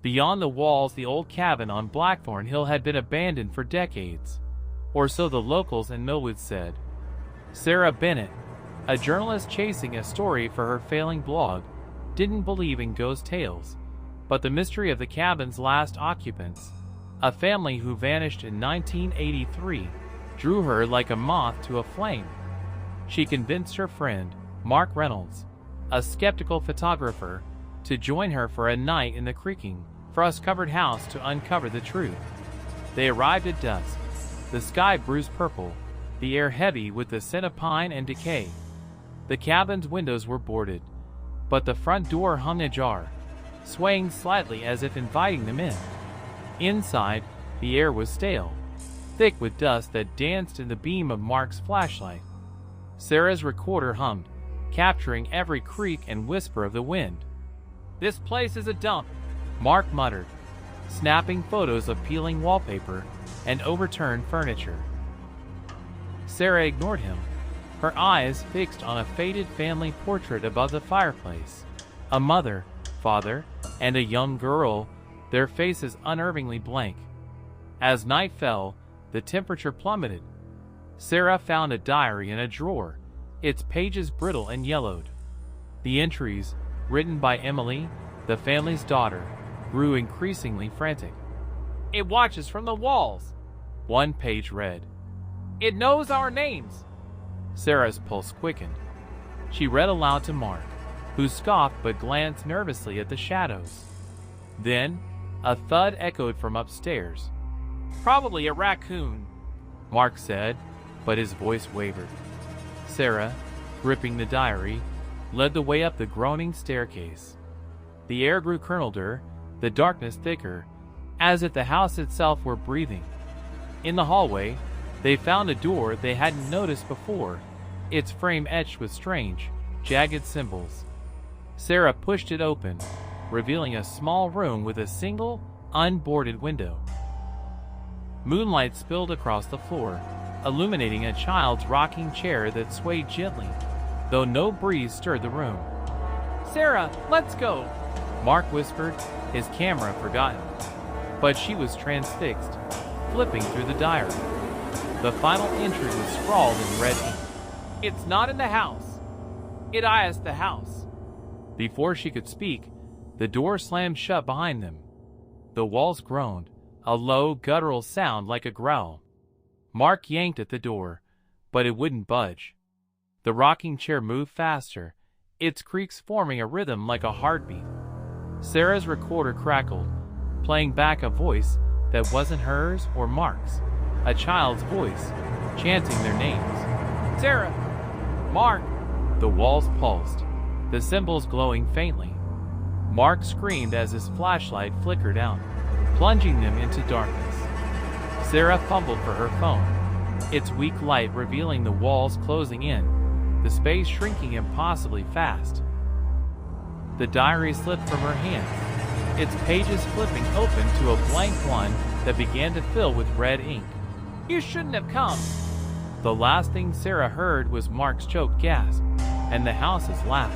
Beyond the walls, the old cabin on Blackthorn Hill had been abandoned for decades, or so the locals in Millwood said. Sarah Bennett, a journalist chasing a story for her failing blog, didn't believe in ghost tales, but the mystery of the cabin's last occupants, a family who vanished in 1983, drew her like a moth to a flame. She convinced her friend, Mark Reynolds, a skeptical photographer, to join her for a night in the creaking, frost-covered house to uncover the truth. They arrived at dusk, the sky bruised purple, the air heavy with the scent of pine and decay. The cabin's windows were boarded, but the front door hung ajar, swaying slightly as if inviting them in. Inside, the air was stale, thick with dust that danced in the beam of Mark's flashlight. Sarah's recorder hummed, capturing every creak and whisper of the wind. "This place is a dump," Mark muttered, snapping photos of peeling wallpaper and overturned furniture. Sarah ignored him, her eyes fixed on a faded family portrait above the fireplace. A mother, father, and a young girl, their faces unnervingly blank. As night fell, the temperature plummeted. Sarah found a diary in a drawer, its pages brittle and yellowed. The entries, written by Emily, the family's daughter, grew increasingly frantic. "It watches from the walls," one page read. "It knows our names." Sarah's pulse quickened. She read aloud to Mark, who scoffed but glanced nervously at the shadows. Then, a thud echoed from upstairs. "Probably a raccoon," Mark said, but his voice wavered. Sarah, gripping the diary, led the way up the groaning staircase. The air grew colder, the darkness thicker, as if the house itself were breathing. In the hallway, they found a door they hadn't noticed before, its frame etched with strange, jagged symbols. Sarah pushed it open, revealing a small room with a single, unboarded window. Moonlight spilled across the floor, illuminating a child's rocking chair that swayed gently, though no breeze stirred the room. "Sarah, let's go," Mark whispered, his camera forgotten. But she was transfixed, flipping through the diary. The final entry was scrawled in red ink. "It's not in the house. It is the house." Before she could speak, the door slammed shut behind them. The walls groaned, a low, guttural sound like a growl. Mark yanked at the door, but it wouldn't budge. The rocking chair moved faster, its creaks forming a rhythm like a heartbeat. Sarah's recorder crackled, playing back a voice that wasn't hers or Mark's, a child's voice, chanting their names. "Sarah! Mark!" The walls pulsed, the symbols glowing faintly. Mark screamed as his flashlight flickered out, plunging them into darkness. Sarah fumbled for her phone, its weak light revealing the walls closing in, the space shrinking impossibly fast. The diary slipped from her hands, its pages flipping open to a blank one that began to fill with red ink. "You shouldn't have come." The last thing Sarah heard was Mark's choked gasp, and the house's laugh.